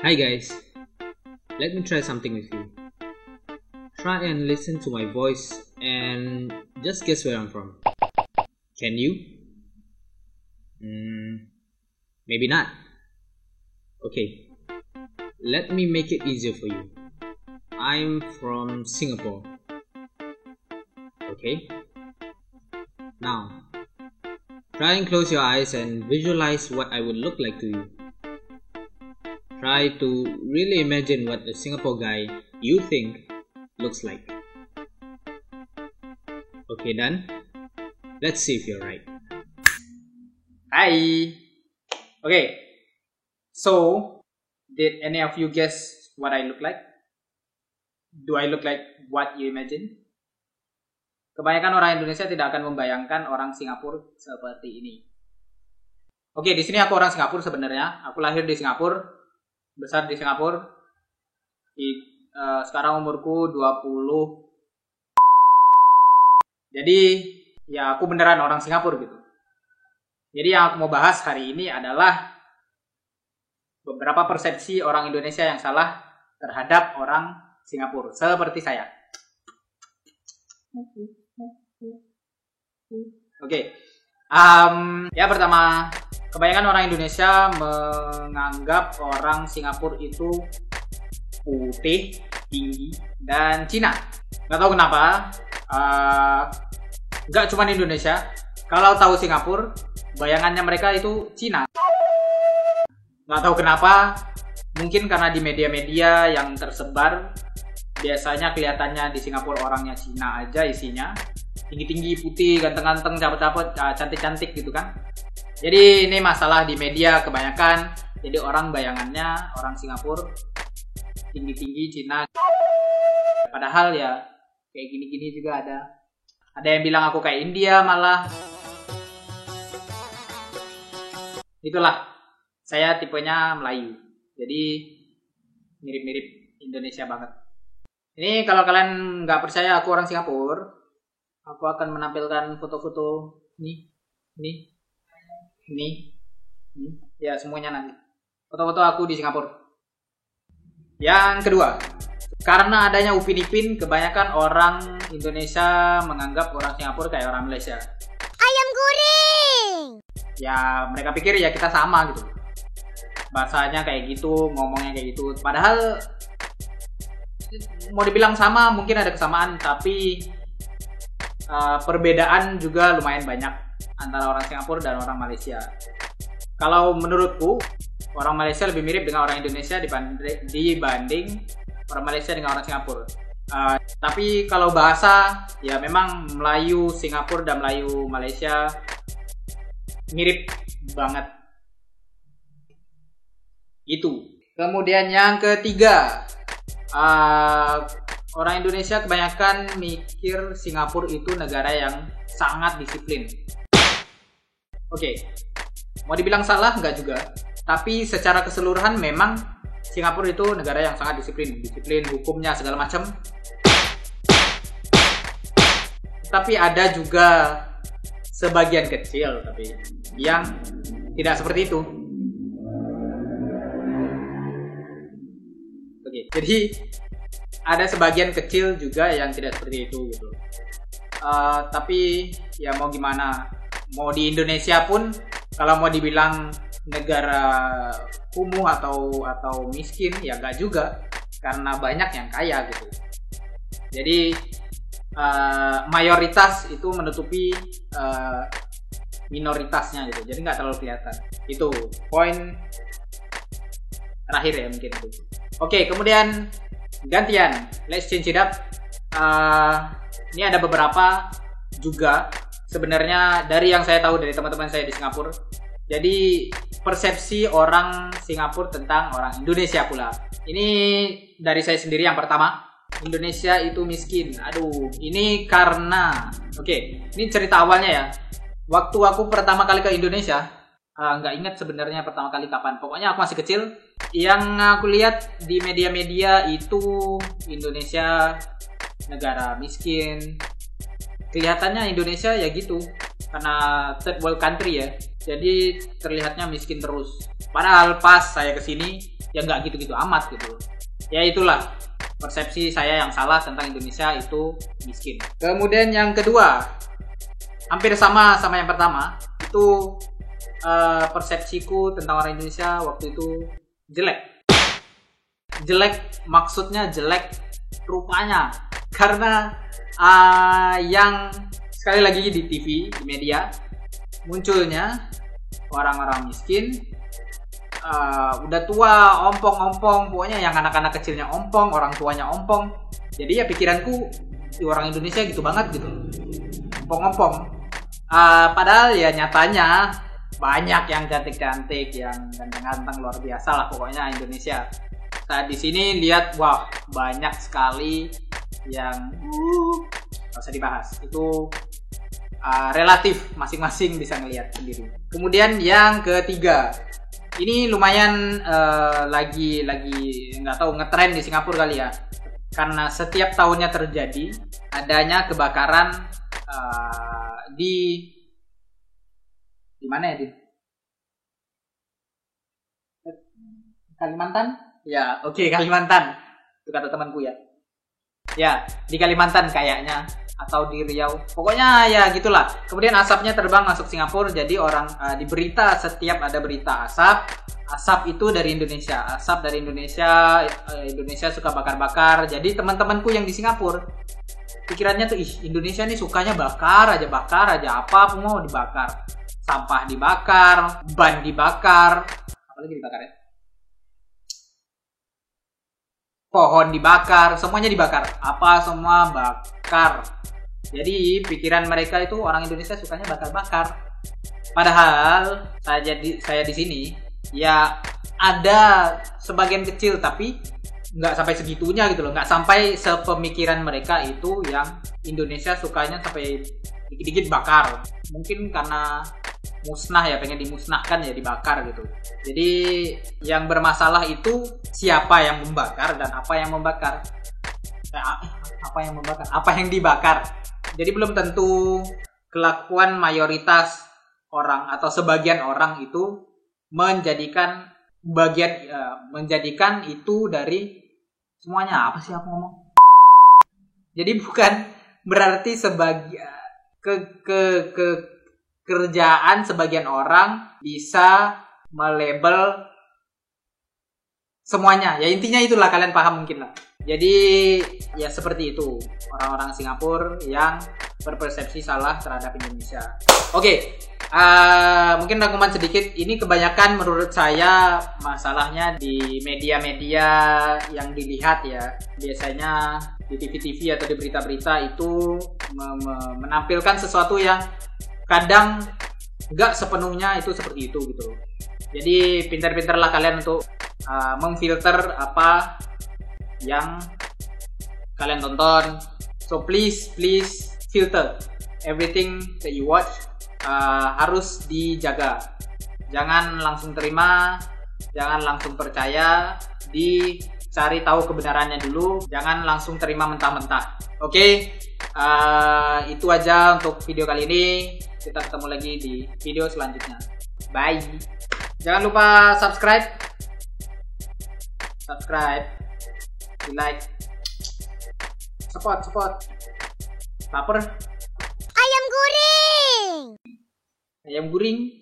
Hi guys, let me try something with you. Try and listen to my voice and just guess where I'm from. Can you? Maybe not. Okay, let me make it easier for you. I'm from Singapore. Okay? Now, try and close your eyes and visualize what I would look like to you. Try to really imagine what the Singapore guy you think looks like. Okay, done? Let's see if you're right. Hi. Okay. So, did any of you guess what I look like? Do I look like what you imagine? Kebanyakan orang Indonesia tidak akan membayangkan orang Singapura seperti ini. Oke, di sini aku orang Singapura sebenarnya. Aku lahir di Singapura, besar di Singapura. Sekarang umurku 20. Jadi, ya aku beneran orang Singapura gitu. Jadi yang aku mau bahas hari ini adalah beberapa persepsi orang Indonesia yang salah terhadap orang Singapura, seperti saya. Oke. Ya pertama, kebanyakan orang Indonesia menganggap orang Singapura itu putih, tinggi, dan Cina. Gak tahu kenapa. Gak cuma di Indonesia. Kalau tahu Singapura, bayangannya mereka itu Cina. Gak tahu kenapa. Mungkin karena di media-media yang tersebar, biasanya kelihatannya di Singapura orangnya Cina aja isinya. Tinggi-tinggi, putih, ganteng-ganteng, capek-capek, cantik-cantik gitu kan. Jadi ini masalah di media kebanyakan. Jadi orang bayangannya orang Singapura tinggi-tinggi Cina. Padahal ya kayak gini-gini juga ada. Ada yang bilang aku kayak India malah. Itulah. Saya tipenya Melayu. Jadi mirip-mirip Indonesia banget. Ini kalau kalian nggak percaya aku orang Singapura, aku akan menampilkan foto-foto nih. Ya semuanya nanti. Foto-foto aku di Singapura. Yang kedua, karena adanya Upin Ipin, kebanyakan orang Indonesia menganggap orang Singapura kayak orang Malaysia. Ayam goreng. Ya mereka pikir ya kita sama gitu. Bahasanya kayak gitu, ngomongnya kayak gitu. Padahal mau dibilang sama, mungkin ada kesamaan, tapi perbedaan juga lumayan banyak antara orang Singapura dan orang Malaysia. Kalau menurutku, orang Malaysia lebih mirip dengan orang Indonesia dibanding orang Malaysia dengan orang Singapura. Tapi kalau bahasa, ya memang Melayu Singapura dan Melayu Malaysia mirip banget. Itu. Kemudian yang ketiga, orang Indonesia kebanyakan mikir Singapura itu negara yang sangat disiplin. Oke. Mau dibilang salah nggak juga, tapi secara keseluruhan memang Singapura itu negara yang sangat disiplin hukumnya segala macam. Tapi ada juga sebagian kecil tapi yang tidak seperti itu. Oke, jadi ada sebagian kecil juga yang tidak seperti itu gitu. Tapi ya mau gimana? Mau di Indonesia pun kalau mau dibilang negara kumuh atau miskin ya enggak juga, karena banyak yang kaya gitu. Jadi mayoritas itu menutupi minoritasnya gitu. Jadi nggak terlalu kelihatan. Itu poin terakhir ya mungkin itu. Oke, kemudian gantian. Let's change it up. Ini ada beberapa juga sebenarnya dari yang saya tahu dari teman-teman saya di Singapura. Jadi persepsi orang Singapura tentang orang Indonesia pula. Ini dari saya sendiri yang pertama. Indonesia itu miskin. Aduh, ini karena ini cerita awalnya ya. Waktu aku pertama kali ke Indonesia, nggak ingat sebenarnya pertama kali kapan. Pokoknya aku masih kecil. Yang aku lihat di media-media itu Indonesia negara miskin. Kelihatannya Indonesia ya gitu, karena third world country ya. Jadi terlihatnya miskin terus. Padahal pas saya kesini, ya nggak gitu-gitu amat gitu. Ya itulah persepsi saya yang salah tentang Indonesia itu miskin. Kemudian yang kedua, hampir sama yang pertama, itu persepsiku tentang orang Indonesia waktu itu jelek. Jelek maksudnya jelek rupanya, karena yang sekali lagi di TV, di media munculnya orang-orang miskin, udah tua, ompong-ompong, pokoknya yang anak-anak kecilnya ompong, orang tuanya ompong. Jadi ya pikiranku orang Indonesia gitu banget gitu, ompong-ompong. Padahal ya nyatanya banyak yang cantik-cantik, yang ganteng-ganteng luar biasa lah pokoknya Indonesia. Saat di sini lihat, wah banyak sekali yang nggak usah dibahas. Itu relatif, masing-masing bisa ngelihat sendiri. Kemudian yang ketiga, ini lumayan lagi nggak tahu ngetren di Singapura kali ya, karena setiap tahunnya terjadi adanya kebakaran di mana ya, di Kalimantan ya. Oke, Kalimantan itu kata temanku ya. Ya, di Kalimantan kayaknya, atau di Riau, pokoknya ya gitulah. Kemudian asapnya terbang masuk Singapura. Jadi orang di berita, setiap ada berita asap itu dari Indonesia, asap dari Indonesia. Indonesia suka bakar-bakar. Jadi teman-temanku yang di Singapura pikirannya tuh, Indonesia nih sukanya bakar aja, apa mau dibakar, sampah dibakar, ban dibakar, apalagi dibakar ya, pohon dibakar, semuanya dibakar, apa semua bakar. Jadi pikiran mereka itu orang Indonesia sukanya bakar-bakar. Padahal saya di sini ya ada sebagian kecil, tapi nggak sampai segitunya gitu loh, nggak sampai sepemikiran mereka itu yang Indonesia sukanya sampai dikit-dikit bakar. Mungkin karena musnah ya, pengen dimusnahkan ya dibakar gitu. Jadi yang bermasalah itu siapa yang membakar dan apa yang membakar. Apa yang dibakar. Jadi belum tentu kelakuan mayoritas orang atau sebagian orang itu menjadikan itu dari semuanya. Apa sih aku ngomong? Jadi bukan berarti kerjaan sebagian orang bisa melabel semuanya. Ya intinya itulah, kalian paham mungkin lah. Jadi ya seperti itu orang-orang Singapura yang berpersepsi salah terhadap Indonesia. Oke, mungkin rangkuman sedikit. Ini kebanyakan menurut saya masalahnya di media-media yang dilihat ya. Biasanya di TV-TV atau di berita-berita itu menampilkan sesuatu yang kadang nggak sepenuhnya itu seperti itu gitu. Jadi pintar-pintarlah kalian untuk memfilter apa yang kalian tonton. So please filter everything that you watch. Harus dijaga. Jangan langsung terima, jangan langsung percaya, dicari tahu kebenarannya dulu, jangan langsung terima mentah-mentah. Oke, itu aja untuk video kali ini. Kita ketemu lagi di video selanjutnya. Bye. Jangan lupa subscribe, di like, support. Lapar? Ayam guring. Ayam guring.